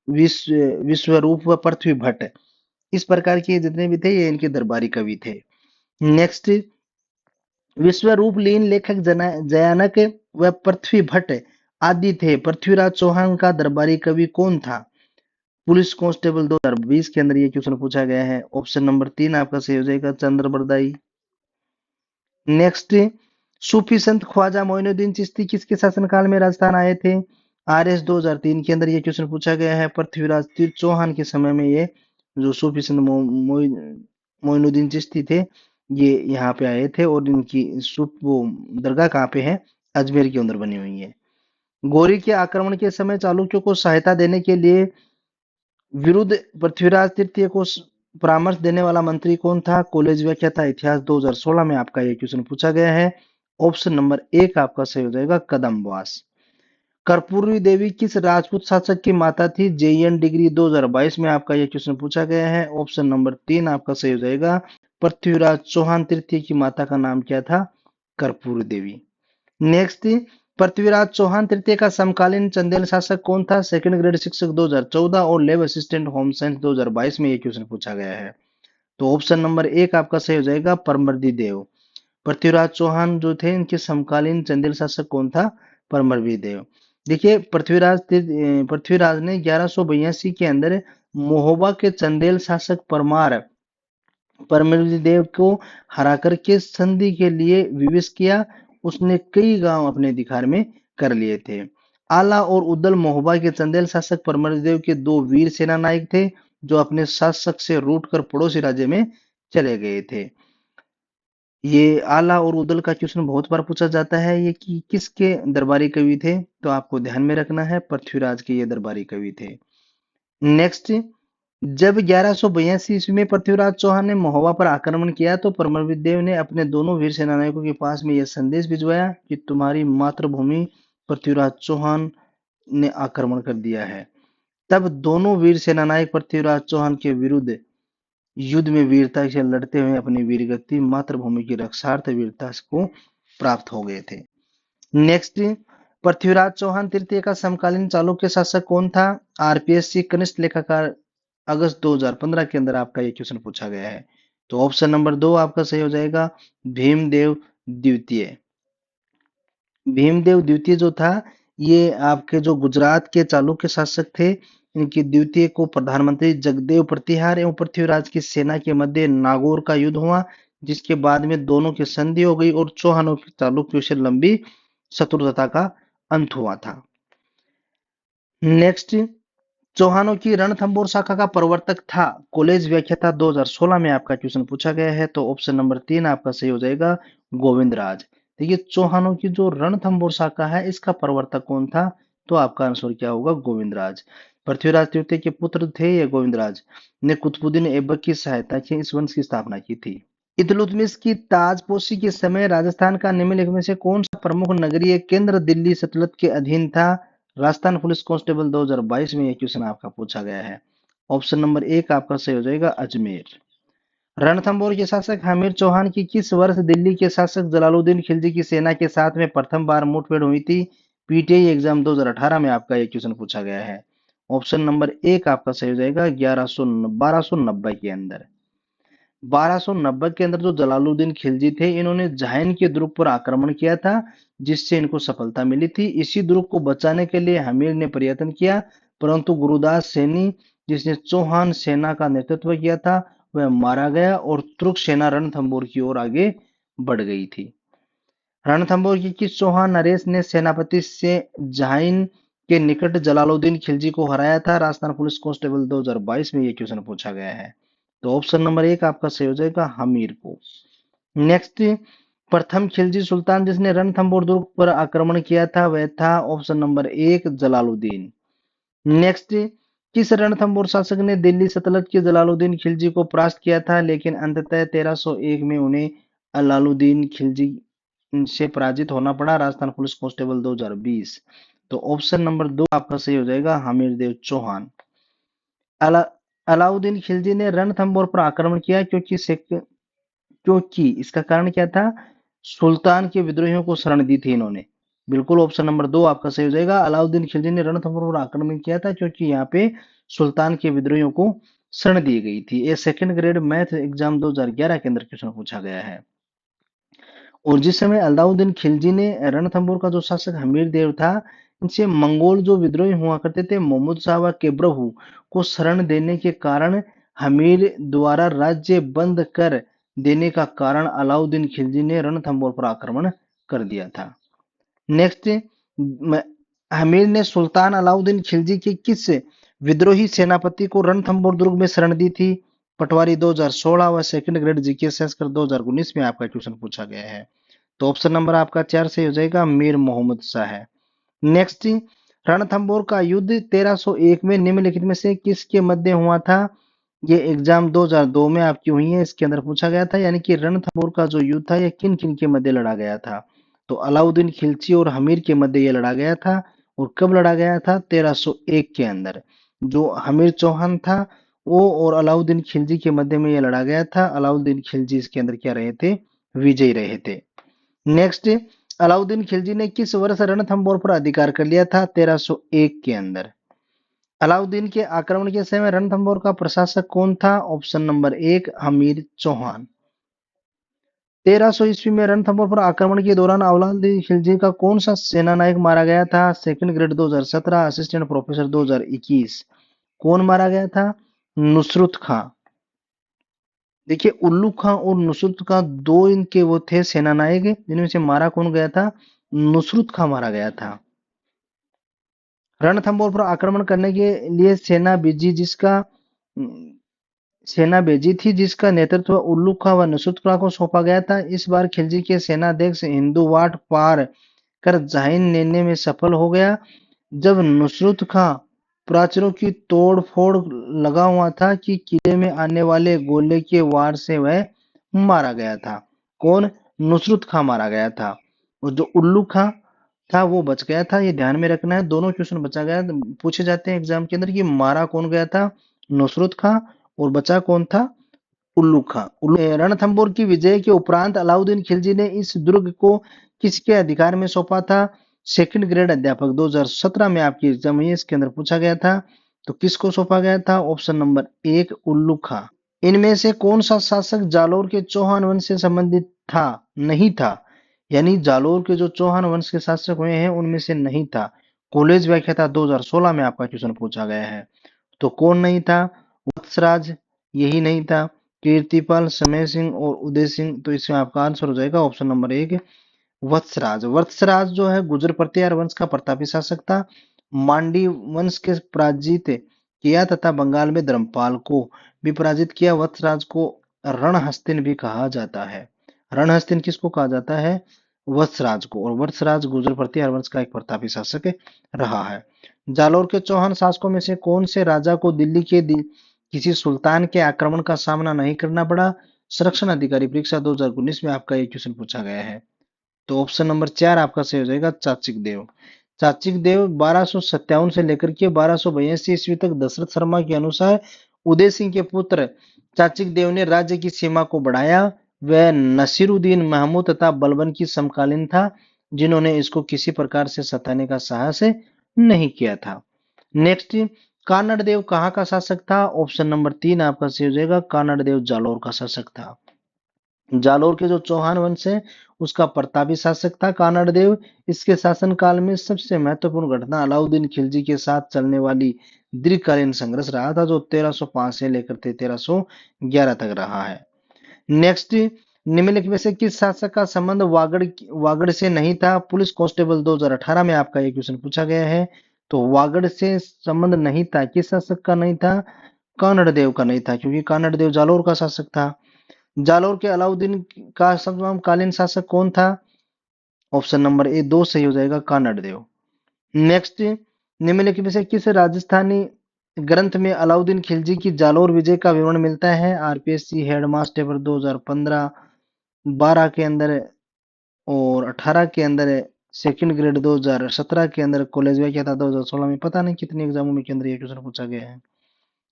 विश्व विश्वरूप व पृथ्वी भट्ट, इस प्रकार के जितने भी थे ये इनके दरबारी कवि थे। नेक्स्ट, विश्वरूप लीन लेखक जयानक व पृथ्वी भट्ट आदि थे। पृथ्वीराज चौहान का दरबारी कवि कौन था? पुलिस कांस्टेबल 2020 के अंदर ये क्वेश्चन पूछा गया है। ऑप्शन नंबर 3 आपका सही हो जाएगा, चंद्र बरदाई। नेक्स्ट, सूफी संत ख्वाजा मोइनुद्दीन चिश्ती किसके शासनकाल में राजस्थान आए थे? RS 2003 के अंदर ये क्वेश्चन पूछा गया है। पृथ्वीराज तीर्थ चौहान के समय में ये जो सूफी संत मोइनुद्दीन चिश्ती थे, ये यहाँ पे आए थे और इनकी वो दरगाह कहाँ पे है? अजमेर के अंदर बनी हुई है। गौरी के आक्रमण के समय चालुक्यों को सहायता देने के लिए विरुद्ध पृथ्वीराज तृतीय को परामर्श देने वाला मंत्री कौन था? कॉलेज व्याख्याता इतिहास 2016 में आपका ये क्वेश्चन पूछा गया है। ऑप्शन नंबर 1 आपका सही हो जाएगा, कदम्बास। कर्पूरी देवी किस राजपूत शासक की माता थी? JN डिग्री 2022 में आपका ये क्वेश्चन पूछा गया है। ऑप्शन नंबर 3 आपका सही हो जाएगा, पृथ्वीराज चौहान तृतीय की माता का नाम क्या था? कर्पूरी देवी। नेक्स्ट, पृथ्वीराज चौहान तृतीय का समकालीन चंदेल शासक कौन था? सेकंड ग्रेड शिक्षक 2014 और लैब असिस्टेंट होम साइंस 2022 में ये क्वेश्चन पूछा गया है। तो ऑप्शन नंबर 1 आपका सही हो जाएगा, परमर्दी देव। पृथ्वीराज चौहान जो थे इनके समकालीन चंदेल शासक कौन था? परमर्दी देव। देखिए, पृथ्वीराज ने 1182 के अंदर महोबा के चंदेल शासक परमर्दी देव को हरा करके संधि के लिए विवश किया। उसने कई गांव अपने अधिकार में कर लिए थे। आला और उदल महोबा के चंदेल शासक परमर्दी देव के दो वीर सेना नायक थे, जो अपने शासक से रूट कर पड़ोसी राज्य में चले गए थे। ये आला और उदल का क्वेश्चन बहुत बार पूछा जाता है, ये कि किसके दरबारी कवि थे? तो आपको ध्यान में रखना है, पृथ्वीराज के ये दरबारी कवि थे। नेक्स्ट, जब 1182 ईस्वी में पृथ्वीराज चौहान ने महोबा पर आक्रमण किया तो परमवीर देव ने अपने दोनों वीर सेनानायकों के पास में यह संदेश भिजवाया कि तुम्हारी मातृभूमि पृथ्वीराज चौहान ने आक्रमण कर दिया है। तब दोनों वीर सेनानायक पृथ्वीराज चौहान के विरुद्ध युद्ध में वीरता से लड़ते हुए अपनी वीरगति मातृभूमि की रक्षार्थ वीरता को प्राप्त हो गए थे। नेक्स्ट, पृथ्वीराज चौहान तृतीय का समकालीन चालुक्य शासक कौन था? RPSC कनिष्ठ लेखाकार अगस्त 2015 के अंदर आपका ये क्वेश्चन पूछा गया है। तो ऑप्शन नंबर 2 आपका सही हो जाएगा, भीमदेव द्वितीय। भीमदेव द्वितीय जो था, ये आपके जो गुजरात के चालुक्य शासक थे, इनकी द्वितीय को प्रधानमंत्री जगदेव प्रतिहार एवं पृथ्वीराज की सेना के मध्य नागौर का युद्ध हुआ, जिसके बाद में दोनों की संधि हो गई और चौहानों की चालुक्यों से लंबी शत्रुता का अंत हुआ था। नेक्स्ट, चौहानों की रणथंबोर शाखा का प्रवर्तक था? कॉलेज व्याख्याता 2016 में आपका क्वेश्चन पूछा गया है। तो ऑप्शन नंबर 3 आपका सही हो जाएगा, गोविंदराज। देखिए, चौहानों की जो रणथंबोर शाखा है, इसका प्रवर्तक कौन था? तो आपका आंसर क्या होगा? गोविंदराज। पृथ्वीराज तृतीय के पुत्र थे ये गोविंदराज, ने कुतुबुद्दीन ऐबक की सहायता से इस वंश की स्थापना की थी। इल्तुतमिश की ताजपोशी के समय राजस्थान का निम्नलिखित में से कौन सा प्रमुख नगरीय केंद्र दिल्ली सल्तनत के अधीन था? राजस्थान पुलिस कांस्टेबल 2022 में यह क्वेश्चन आपका पूछा गया है। ऑप्शन नंबर 1 आपका सही हो जाएगा, अजमेर। रणथंबोर के शासक हमीर चौहान की किस वर्ष दिल्ली के शासक जलालुद्दीन खिलजी की सेना के साथ में प्रथम बार मुठभेड़ हुई थी? PTI एग्जाम 2018 में आपका यह क्वेश्चन पूछा गया है। ऑप्शन नंबर 1 आपका सही हो जाएगा, 1290 के अंदर। 1290 के अंदर जो जलालुद्दीन खिलजी थे, इन्होंने जाहिन के दुर्ग पर आक्रमण किया था, जिससे इनको सफलता मिली थी। इसी दुर्ग को बचाने के लिए हमीर ने प्रयत्न किया, परंतु गुरुदास सैनी, जिसने चौहान सेना का नेतृत्व किया था, वह मारा गया और तुर्क सेना रणथंबोर की ओर आगे बढ़ गई थी। रणथंबोर की किस चौहान नरेश ने सेनापति से जाहिन के निकट जलालुद्दीन खिलजी को हराया था? राजस्थान पुलिस कांस्टेबल 2022 में यह क्वेश्चन पूछा गया है। तो ऑप्शन नंबर 1 आपका सही हो जाएगा, हमीर को। नेक्स्ट, प्रथम खिलजी सुल्तान जिसने रणथंबोर दुर्ग पर आक्रमण किया था, वह था ऑप्शन नंबर 1, जलालुद्दीन। नेक्स्ट, किस रणथंबोर शासक ने दिल्ली सल्तनत के जलालुद्दीन खिलजी को परास्त किया था, लेकिन अंततः 1301 में उन्हें अलाउद्दीन खिलजी से पराजित होना पड़ा? Rajasthan police constable 2020। तो ऑप्शन नंबर 2 आपका सही हो जाएगा, हमीर देव चौहान। अलाउद्दीन खिलजी ने रणथंबोर पर आक्रमण किया क्योंकि इसका कारण क्या था? सुल्तान के विद्रोहियों को शरण दी थी इन्होंने। बिल्कुल, ऑप्शन नंबर 2 आपका सही हो जाएगा। अलाउद्दीन खिलजी ने रणथंबोर पर आक्रमण किया था क्योंकि यहाँ पे सुल्तान के विद्रोहियों को शरण दी गई थी। ये सेकंड ग्रेड मैथ एग्जाम 2011 के अंदर क्वेश्चन पूछा गया है। और जिस समय अलाउद्दीन खिलजी ने रणथंबोर का जो शासक हमीर देव था, इनसे मंगोल जो विद्रोही हुआ करते थे मोहम्मद शाह व केबरहू को शरण देने के कारण हमीर द्वारा राज्य बंद कर देने का कारण अलाउद्दीन खिलजी ने रणथंभौर पर आक्रमण कर दिया था। नेक्स्ट, हमीर ने सुल्तान अलाउद्दीन खिलजी के किस विद्रोही सेनापति को रणथंभौर दुर्ग में शरण दी थी? पटवारी 2016 व सेकंड ग्रेड जीके संस्कृत 2019 में आपका क्वेश्चन पूछा गया है। तो ऑप्शन नंबर आपका 4 सही हो जाएगा, मीर मोहम्मद शाह है। नेक्स्ट, रणथंभौर का युद्ध 1301 में निम्नलिखित में से किसके मध्य हुआ था? ये एग्जाम 2002 में आपकी हुई है, इसके अंदर पूछा गया था। यानी कि रणथंभौर का जो युद्ध था यह किन किन के मध्य लड़ा गया था? तो अलाउद्दीन खिलजी और हमीर के मध्य यह लड़ा गया था। और कब लड़ा गया था? 1301 के अंदर। जो हमीर चौहान था वो और अलाउद्दीन खिलजी के मध्य में यह लड़ा गया था। अलाउद्दीन खिलजी इसके अंदर क्या रहे थे? विजयी रहे थे। नेक्स्ट, अलाउद्दीन खिलजी ने किस वर्ष रणथंभौर पर अधिकार कर लिया था? 1301 के अंदर। अलाउद्दीन के आक्रमण के समय रणथंभौर का प्रशासक कौन था? Option number 1 Hamir Chauhan. 1300 ईस्वी में रणथंभौर पर आक्रमण के दौरान अलाउद्दीन खिलजी का कौन सा सेना नायक मारा गया था? Second grade 2017, assistant professor 2021। कौन मारा गया था? नुसरत खां। देखिए उल्लू खां और नुसरत खां दो इनके वो थे सेना नायक, जिनमें से मारा कौन गया था? नुसरत खां मारा गया था। रणथंभौर पर आक्रमण करने के लिए सेना भेजी थी जिसका नेतृत्व उल्लू खां व नुसरत खां को सौंपा गया था। इस बार खिलजी के सेनाध्यक्ष हिंदुवाट पार कर जाहिन लेने में सफल हो गया। जब नुसरत खां प्राचीरों की तोड़-फोड़ लगा हुआ था कि किले में आने वाले गोले के वार से वह मारा गया था। कौन? नुसरत खां मारा गया था। और जो उल्लू खां था वो बच गया था। ये ध्यान में रखना है, दोनों क्वेश्चन बचा गया पूछे जाते हैं एग्जाम के अंदर कि मारा कौन गया था? नुसरत खां। और बचा कौन था? उल्लू खां। रणथंभौर की विजय के उपरांत अलाउद्दीन खिलजी ने इस दुर्ग को किसके अधिकार में सौंपा था? सेकंड ग्रेड अध्यापक 2017 में आपकी एग्जाम हुई है, इसके अंदर पूछा गया था। तो किसको सौंपा गया था? ऑप्शन नंबर 1 उल्लू खां। इनमें से कौन सा शासक जालोर के चौहान वंश से संबंधित था? नहीं था। यानी जालोर के जो चौहान वंश के शासक हुए हैं उनमें से नहीं था। कॉलेज व्याख्याता 2016 में आपका क्वेश्चन पूछा गया है। तो कौन नहीं था? वत्सराज यही नहीं था। कीर्तिपाल, समय सिंह और उदय सिंह। तो इसमें आपका आंसर हो जाएगा ऑप्शन नंबर 1 वत्सराज। वत्सराज जो है गुर्जर प्रत्यार वंश का प्रतापी शासक था। मांडी वंश के पराजित किया तथा बंगाल में धर्मपाल को भी पराजित किया। वत्सराज को रणहस्तिन भी कहा जाता है। रणहस्तिन किसको कहा जाता है? वत्सराज को। और वत्सराज गुर्जर प्रत्यार वंश का एक प्रतापी शासक रहा है। जालोर के चौहान शासकों में से कौन से राजा को दिल्ली के किसी सुल्तान के आक्रमण का सामना नहीं करना पड़ा? संरक्षण अधिकारी परीक्षा 2019 में आपका ये क्वेश्चन पूछा गया है। तो ऑप्शन नंबर 4 आपका सही हो जाएगा, चाचिक देव। चाचिक देव 1257 से लेकर के 1282 ईस्वी तक दशरथ शर्मा के अनुसार उदय सिंह के पुत्र चाचिक देव ने राज्य की सीमा को बढ़ाया। वह नसीरुद्दीन महमूद तथा बलबन की समकालीन था, जिन्होंने इसको किसी प्रकार से सताने का साहस नहीं किया था। नेक्स्ट, कानड़ देव कहाँ का शासक था? ऑप्शन नंबर 3 आपका सही हो जाएगा, कानड़ देव जालोर का शासक था। जालोर के जो चौहान वंश है उसका प्रतापी शासक था कानड़ देव। इसके शासनकाल में सबसे महत्वपूर्ण घटना अलाउद्दीन खिलजी के साथ चलने वाली दीर्घकालीन संघर्ष रहा था, जो 1305 से लेकर 1311 तक रहा है। नेक्स्ट, निम्नलिखित में से किस शासक का संबंध वागड़ से नहीं था? पुलिस कांस्टेबल 2018 में आपका एक क्वेश्चन पूछा गया है। तो वागड़ से संबंध नहीं था, किस शासक का नहीं था? कानड़ देव का नहीं था, क्योंकि कानड़ देव जालोर का शासक था। जालोर के अलाउद्दीन का समकालीन शासक कौन था? ऑप्शन नंबर ए 2 सही हो जाएगा, कानड़ देव। नेक्स्ट, निम्नलिखित में से किस राजस्थानी ग्रंथ में अलाउद्दीन खिलजी की जालोर विजय का विवरण मिलता है? आरपीएससी हेडमास्टर पेपर 2015, 12 के अंदर और 18 के अंदर, सेकंड ग्रेड 2017 के अंदर, कॉलेज व्याख्याता 2016 में। पता नहीं कितने एग्जामों में के अंदर ये क्वेश्चन पूछा गया है।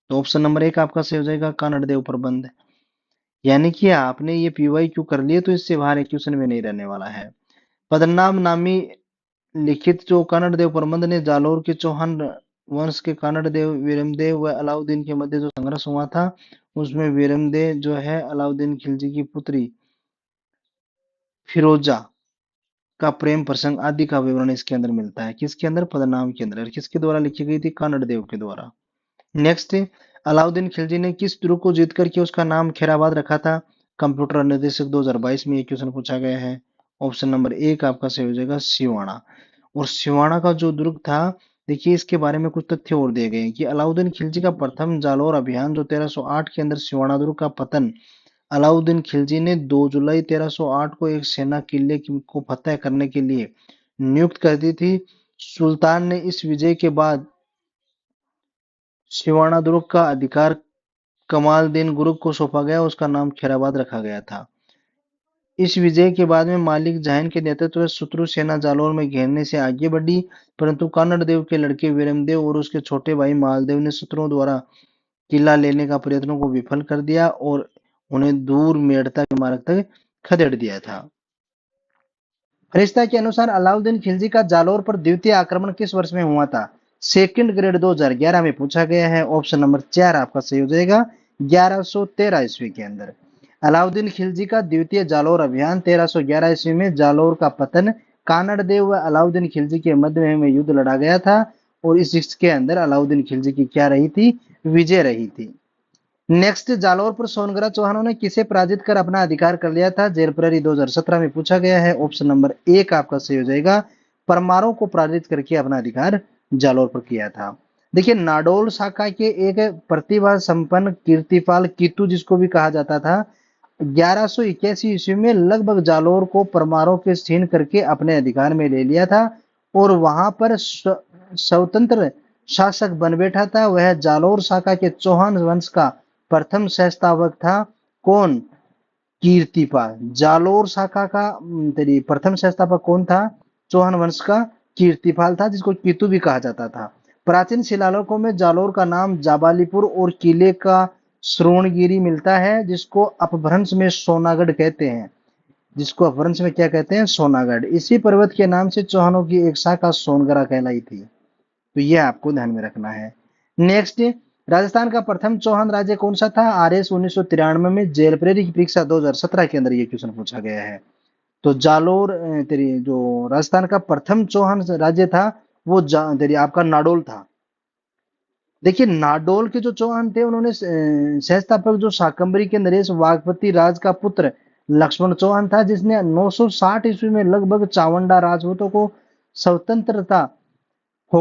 तो ऑप्शन नंबर 1 आपका सही हो जाएगा, कानड़ देव प्रबंध। यानी कि आपने ये पीवाईक्यू कर लिए तो इससे बाहर एक क्वेश्चन में नहीं रहने वाला है। पद्मनाभ नामी लिखित जो कन्नड़ देव प्रबंध ने जालोर के चौहान वंश के कन्नड़ देव वीरमदेव व अलाउद्दीन के मध्य जो संघर्ष हुआ था, उसमें वीरमदेव जो है अलाउद्दीन खिलजी की पुत्री फिरोजा का प्रेम प्रसंग आदि का विवरण इसके अंदर मिलता है। किसके अंदर? पद्मनाभ के अंदर। किसके द्वारा लिखी गई थी? कानड़ देव के द्वारा। नेक्स्ट, अलाउद्दीन खिलजी ने किस दुर्ग को जीत करके उसका नाम खैराबाद रखा था? कंप्यूटर निर्देशक 2022 में ये क्वेश्चन पूछा गया है। ऑप्शन नंबर एक आपका सही हो जाएगा सिवाना। और सिवाना का जो दुर्ग था, देखिए इसके बारे में कुछ तथ्य और दिए गए हैं कि अलाउद्दीन खिलजी का प्रथम जालौर अभियान जो 1308 के अंदर सिवाना दुर्ग का पतन अलाउद्दीन खिलजी ने 2 जुलाई 1308 को एक सेना किले को फतह करने के लिए नियुक्त कर दी थी। सुल्तान ने इस विजय के बाद सिवाना दुर्ग का अधिकार कमालदीन गुरुक को सौंपा गया। उसका नाम खैराबाद रखा गया था। इस विजय के बाद में मालिक जहान के नेतृत्व में शत्रु सेना जालौर में घेरने से आगे बढ़ी, परंतु कानड़ देव के लड़के वीरमदेव और उसके छोटे भाई मालदेव ने शत्रुओं द्वारा किला लेने का प्रयत्नों को विफल कर दिया और उन्हें दूर मेड़ता के मार्ग तक खदेड़ दिया था। फरिश्ता के अनुसार अलाउद्दीन खिलजी का जालौर पर द्वितीय आक्रमण किस वर्ष में हुआ था? सेकंड ग्रेड 2011 में पूछा गया है। ऑप्शन नंबर 4 आपका सही हो जाएगा 1113 ईस्वी के अंदर। अलाउद्दीन खिलजी का द्वितीय जालौर अभियान 1311 ईस्वी में जालौर का पतन कानड़ देव व अलाउद्दीन खिलजी के मध्य में युद्ध लड़ा गया था और इसके अंदर अलाउद्दीन खिलजी की क्या रही थी? विजय रही थी। नेक्स्ट, जालौर पर सोनगरा चौहानों ने किसे पराजित कर अपना अधिकार कर लिया था? जेल प्रहरी 2017 में पूछा गया है। ऑप्शन नंबर एक आपका सही हो जाएगा परमारों को पराजित करके अपना अधिकार जालौर पर किया था। देखिए नाडोल शाखा के एक प्रतिभा संपन्न कीर्तिपाल कीतू जिसको भी कहा जाता था 1181 ईस्वी में लगभग जालौर को परमारों के छीन करके अपने अधिकार में ले लिया था और वहां पर स्वतंत्र शासक बन बैठा था। वह जालौर शाखा के चौहान वंश का प्रथम संस्थापक था। कौन? कीर्तिपाल। जालौर शाखा का तेरी प्रथम संस्थापक कौन था? चौहान वंश का कीर्तिपाल था, जिसको कीतू भी कहा जाता था। प्राचीन शिलालेखों में जालौर का नाम जाबालीपुर और किले का श्रोणगिरी मिलता है, जिसको अपभ्रंश में सोनागढ़ कहते हैं। जिसको अपभ्रंश में क्या कहते हैं? सोनागढ़। इसी पर्वत के नाम से चौहानों की एक शाखा सोनगरा कहलाई थी। तो यह आपको ध्यान में रखना है। नेक्स्ट, राजस्थान का प्रथम चौहान राज्य कौन सा था? आरएस 1993 में जेल प्रेरी की परीक्षा 2017 के अंदर यह क्वेश्चन पूछा गया है। तो जालोर तेरी जो राजस्थान का प्रथम चौहान राज्य था वो तेरी आपका नाडोल था। देखिए नाडोल के जो चौहान थे उन्होंने सहस्थापक जो शाकंभरी के नरेश वाघपति राज का पुत्र लक्ष्मण चौहान था, जिसने 960 ईस्वी में लगभग चावंडा राजपूतों को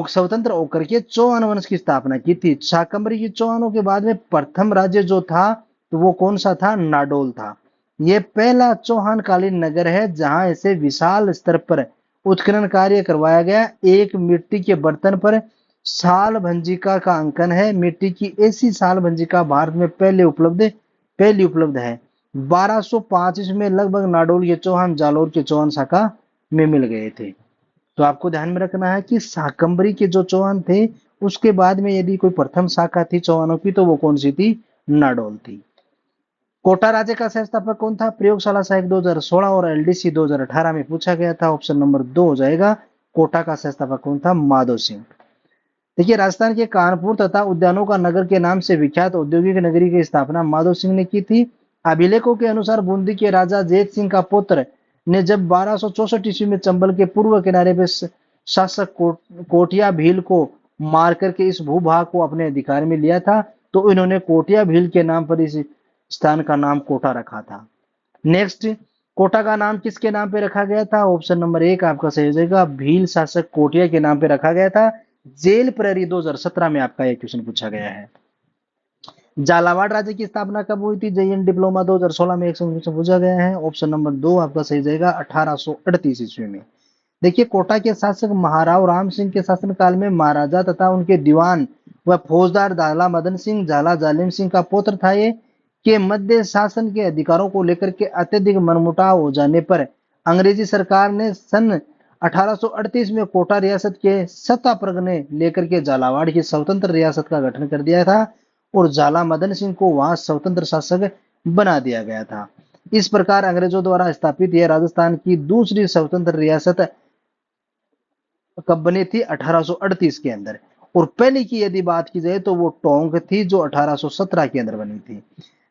स्वतंत्र होकर के चौहान वंश की स्थापना की थी। शाकंभरी की चौहानों के बाद में प्रथम राज्य जो था तो वो कौन सा था? नाडोल था। ये पहला चौहान कालीन नगर है जहां इसे विशाल स्तर पर उत्खनन कार्य करवाया गया। एक मिट्टी के बर्तन पर साल भंजिका का अंकन है। मिट्टी की ऐसी साल भंजिका भारत में पहली उपलब्ध है। 1205 में लगभग नाडोल के चौहान जालौर के चौहान शाखा में मिल गए थे। तो आपको ध्यान में रखना है कि शाकंभरी के जो चौहान थे उसके बाद में यदि कोई प्रथम शाखा थी चौहानों की तो वो कौन सी थी? नाडोल थी। कोटा राज्य का संस्थापक कौन था? प्रयोगशाला सहायक 2016 और एलडीसी 2018 में पूछा गया था। ऑप्शन नंबर 2 हो जाएगा। कोटा का संस्थापक कौन था? माधो सिंह। देखिए राजस्थान के कानपुर तथा उद्यानों का नगर के नाम से विख्यात औद्योगिक नगरी की स्थापना माधो सिंह ने की थी। अभिलेखों के अनुसार बूंदी के राजा जेत सिंह का पुत्र ने जब 1264 ईस्वी में चंबल के पूर्व किनारे पे शासक कोटिया भील को मार करके इस भूभाग को अपने अधिकार में लिया था, तो इन्होंने कोटिया भील के नाम पर इस स्थान का नाम कोटा रखा था। नेक्स्ट, कोटा का नाम किसके नाम पे रखा गया था? ऑप्शन नंबर 1 आपका सही हो जाएगा भील शासक कोटिया के नाम पे रखा गया था। जेल प्रहरी 2017 में आपका यह क्वेश्चन पूछा गया है। झालावाड़ राज्य की स्थापना कब हुई थी? जेईएन डिप्लोमा 2016 में एक क्वेश्चन पूछा गया है। ऑप्शन नंबर 2 आपका सही जाएगा 1838 ईस्वी में। देखिए कोटा के शासक महाराव राम सिंह के शासनकाल में महाराजा तथा उनके दीवान व फौजदार झाला मदन सिंह झाला जालिम सिंह का पुत्र था। ये के मध्य शासन के अधिकारों को लेकर के अत्यधिक मनमुटाव हो जाने पर अंग्रेजी सरकार ने सन 1838 में कोटा रियासत के सत्ता परगने लेकर के झालावाड़ की स्वतंत्र रियासत का गठन कर दिया था और झाला मदन सिंह को वहां स्वतंत्र शासक बना दिया गया था। इस प्रकार अंग्रेजों द्वारा स्थापित यह राजस्थान की दूसरी स्वतंत्र रियासत कब बनी थी? 1838 के अंदर। और पहली की यदि बात की जाए तो वो टोंक थी जो 1817 के अंदर बनी थी।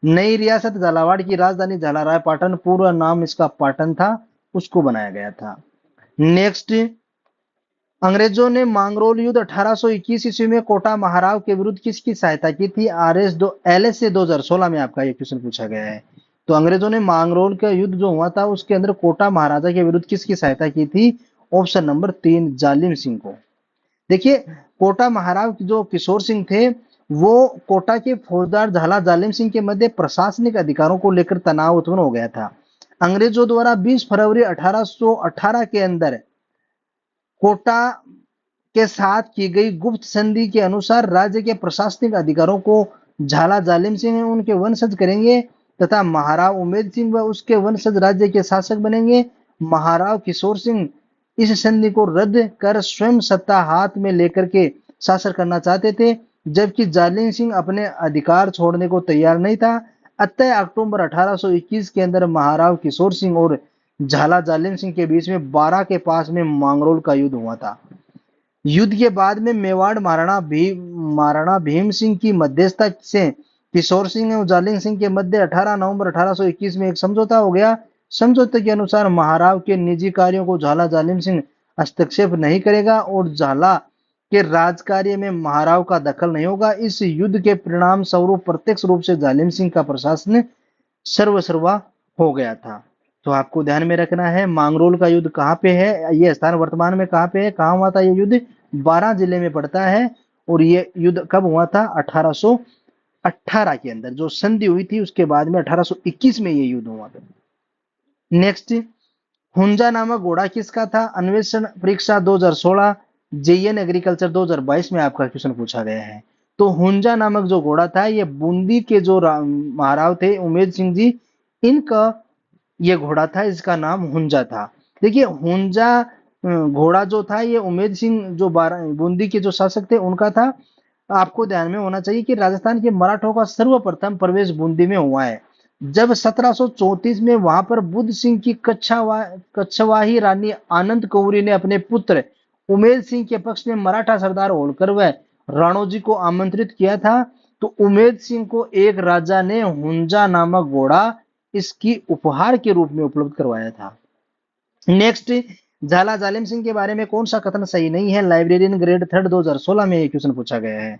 नई रियासत झालावाड़ की राजधानी झालाराय पाटन, पूर्व नाम इसका पाटन था, उसको बनाया गया था। नेक्स्ट, अंग्रेजों ने मांगरोल युद्ध 1821 ईस्वी में कोटा महाराव के विरुद्ध किसकी सहायता की थी? LS से 2016 में आपका ये क्वेश्चन पूछा गया है। तो अंग्रेजों ने मांगरोल का युद्ध जो हुआ था उसके अंदर कोटा महाराजा के विरुद्ध किसकी सहायता की थी? ऑप्शन नंबर 3, जालिम सिंह को। देखिए, कोटा महाराव जो किशोर सिंह थे वो कोटा के फौजदार झाला जालिम सिंह के मध्य प्रशासनिक अधिकारों को लेकर तनाव उत्पन्न हो गया था। अंग्रेजों द्वारा 20 फरवरी 1818 के अंदर कोटा के साथ की गई गुप्त संधि के अनुसार राज्य के प्रशासनिक अधिकारों को झाला जालिम सिंह उनके वंशज करेंगे तथा महाराव उमेद सिंह व उसके वंशज राज्य के शासक बनेंगे। महाराव किशोर सिंह इस संधि को रद्द कर स्वयं सत्ता हाथ में लेकर के शासन करना चाहते थे, जबकि जालिम सिंह अपने अधिकार छोड़ने को तैयार नहीं था। अतः अक्टूबर 1821 के अंदर महाराव किशोर सिंह और झाला जालिम सिंह के बीच में बारा के पास में मांगरोल का युद्ध हुआ था। युद्ध के बाद में मेवाड़ महाराणा भीम सिंह की मध्यस्थता से किशोर सिंह और जालिम सिंह के मध्य 18 नवंबर 1821 में एक समझौता हो गया। समझौते के अनुसार महाराव के निजी कार्यों को झाला जालिम सिंह हस्तक्षेप नहीं करेगा और झाला के राज कार्य में महाराव का दखल नहीं होगा। इस युद्ध के परिणाम स्वरूप प्रत्यक्ष रूप से जालिम सिंह का प्रशासन सर्वस्वा हो गया था। तो आपको ध्यान में रखना है मांगरोल का युद्ध कहाँ पे है, ये स्थान वर्तमान में कहाँ पे है, कहाँ हुआ था ये युद्ध? बारां जिले में पड़ता है। और ये युद्ध कब हुआ था? 1818 के अंदर जो संधि हुई थी उसके बाद में 1821 में ये युद्ध हुआ था। नेक्स्ट, हुंजा नामक घोड़ा किसका था? अन्वेषण परीक्षा 2016, JN एग्रीकल्चर 2022 में आपका क्वेश्चन पूछा गया है। तो हुंजा नामक जो घोड़ा था ये बूंदी के जो महाराव थे उमेद सिंह जी, इनका ये घोड़ा था, इसका नाम हुंजा था। देखिए, हुंजा घोड़ा जो था ये उमेद सिंह जो बूंदी के जो शासक थे उनका था। आपको ध्यान में होना चाहिए कि राजस्थान के मराठों का सर्वप्रथम प्रवेश बूंदी में हुआ है जब 1734 में वहां पर बुद्ध सिंह की कच्छवाही रानी आनंद कौरी ने अपने पुत्र उमेद सिंह के पक्ष में मराठा सरदार होलकर व राणोजी को आमंत्रित किया था। तो उमेद सिंह को एक राजा ने हुंजा नामक घोड़ा इसकी उपहार के रूप में उपलब्ध करवाया था। नेक्स्ट, झाला जालिम सिंह के बारे में कौन सा कथन सही नहीं है? लाइब्रेरियन ग्रेड 3 2016 में ये क्वेश्चन पूछा गया है।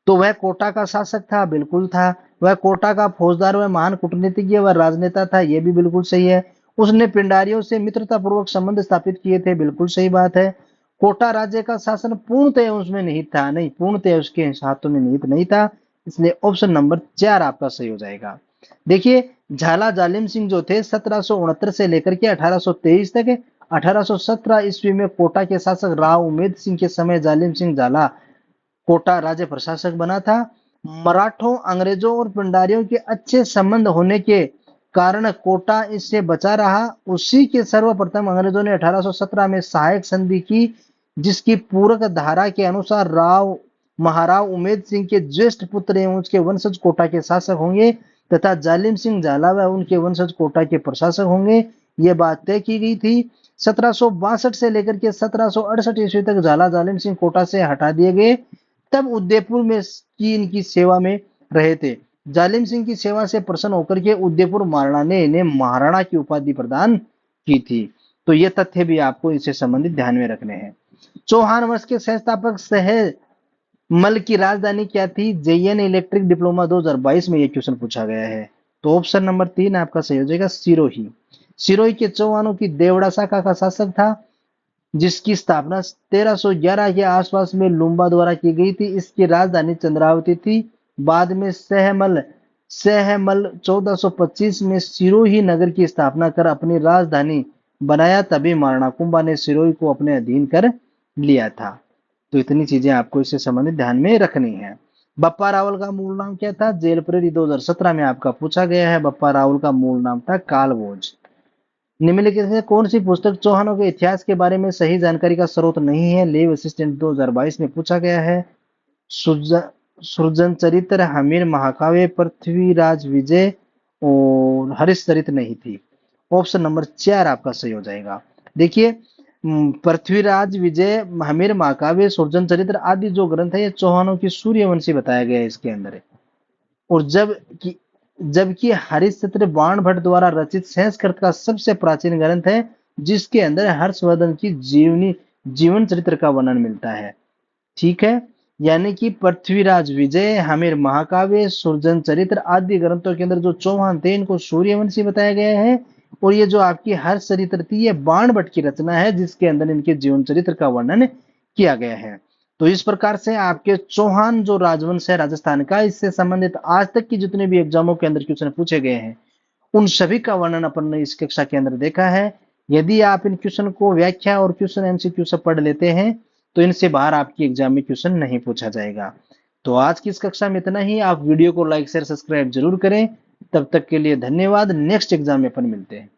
तो वह कोटा का शासक था, बिल्कुल था। वह कोटा का फौजदार व महान कूटनीतिज्ञ व राजनेता था, यह भी बिल्कुल सही है। उसने पिंडारियों से मित्रता पूर्वक संबंध स्थापित किए थे, बिल्कुल सही बात है। कोटा राज्य का शासन पूर्णतः उसमें निहित था, नहीं, पूर्णतः उसके हाथों में निहित नहीं था, इसलिए ऑप्शन नंबर 4 आपका सही हो जाएगा। देखिए, झाला जालिम सिंह जो थे 1769 से लेकर के 1823 तक, 1817 ईस्वी में कोटा के शासक राव उमेद सिंह के समय जालिम सिंह झाला कोटा राज्य प्रशासक बना था। मराठों, अंग्रेजों और पिंडारियों के अच्छे संबंध होने के कारण कोटा इससे बचा रहा। उसी के सर्वप्रथम अंग्रेजों ने 1817 में सहायक संधि की, जिसकी पूरक धारा के अनुसार महाराव उमेद सिंह के ज्येष्ठ पुत्र एवं उसके वंशज कोटा के शासक होंगे तथा जालिम सिंह झाला व उनके वंशज कोटा के प्रशासक होंगे, ये बात तय की गई थी। 1762 से लेकर के 1768 ईस्वी तक झाला जालिम सिंह कोटा से हटा दिए गए, तब उदयपुर में की इनकी सेवा में रहे थे। जालिम सिंह की सेवा से प्रसन्न होकर के उदयपुर महाराणा ने इन्हें महाराणा की उपाधि प्रदान की थी। तो ये तथ्य भी आपको इससे संबंधित ध्यान में रखने हैं। चौहान वंश के संस्थापक सहमल की राजधानी क्या थी? JN इलेक्ट्रिक डिप्लोमा 2022 में ये क्वेश्चन पूछा गया है। तो ऑप्शन नंबर 3 आपका सही हो जाएगा, सिरोही। सिरोही के चौहानों की देवड़ा शाखा का शासक था, जिसकी स्थापना 1311 के आसपास में लुम्बा द्वारा की गई थी। इसकी राजधानी चंद्रावती थी। बाद में सहमल 1425 में सिरोही नगर की स्थापना कर अपनी राजधानी बनाया, तभी महाराणा कुंभा ने सिरोही को अपने अधीन कर लिया था। तो इतनी चीजें आपको इससे संबंधित ध्यान में रखनी है। बप्पा रावल का मूल नाम क्या था? जेल प्रेरी 2017 में आपका पूछा गया है। बप्पा रावल का मूल नाम था कालभोज। निम्नलिखित में कौन सी पुस्तक चौहानों के इतिहास के बारे में सही जानकारी का स्रोत नहीं है? लेव असिस्टेंट 2022 में पूछा गया है। सृजन चरित्र, हमीर महाकाव्य, पृथ्वीराज विजय और हरिश्चरित नहीं थी। ऑप्शन नंबर 4 आपका सही हो जाएगा। देखिए, पृथ्वीराज विजय, हमीर महाकाव्य, सृजन चरित्र आदि जो ग्रंथ है ये चौहानों की सूर्यवंशी बताया गया है इसके अंदर। और जबकि हरिश्चंद्र बाण भट्ट द्वारा रचित संस्कृत का सबसे प्राचीन ग्रंथ है जिसके अंदर हर्षवर्धन की जीवन चरित्र का वर्णन मिलता है। ठीक है, यानी कि पृथ्वीराज विजय, हमीर महाकाव्य, सुरजन चरित्र आदि ग्रंथों के अंदर जो चौहान थे इनको सूर्यवंशी बताया गया है। और ये जो आपकी हर्ष चरित्र थी ये बाणभट्ट की रचना है, जिसके अंदर इनके जीवन चरित्र का वर्णन किया गया है। तो इस प्रकार से आपके चौहान जो राजवंश है राजस्थान का, इससे संबंधित आज तक की जितने भी एग्जामों के अंदर क्वेश्चन पूछे गए हैं उन सभी का वर्णन अपन ने इस कक्षा के अंदर देखा है। यदि आप इन क्वेश्चन को व्याख्या और क्वेश्चन एमसीक्यू सब पढ़ लेते हैं तो इनसे बाहर आपकी एग्जाम में क्वेश्चन नहीं पूछा जाएगा। तो आज की इस कक्षा में इतना ही। आप वीडियो को लाइक शेयर सब्सक्राइब जरूर करें। तब तक के लिए धन्यवाद। नेक्स्ट एग्जाम में अपन मिलते हैं।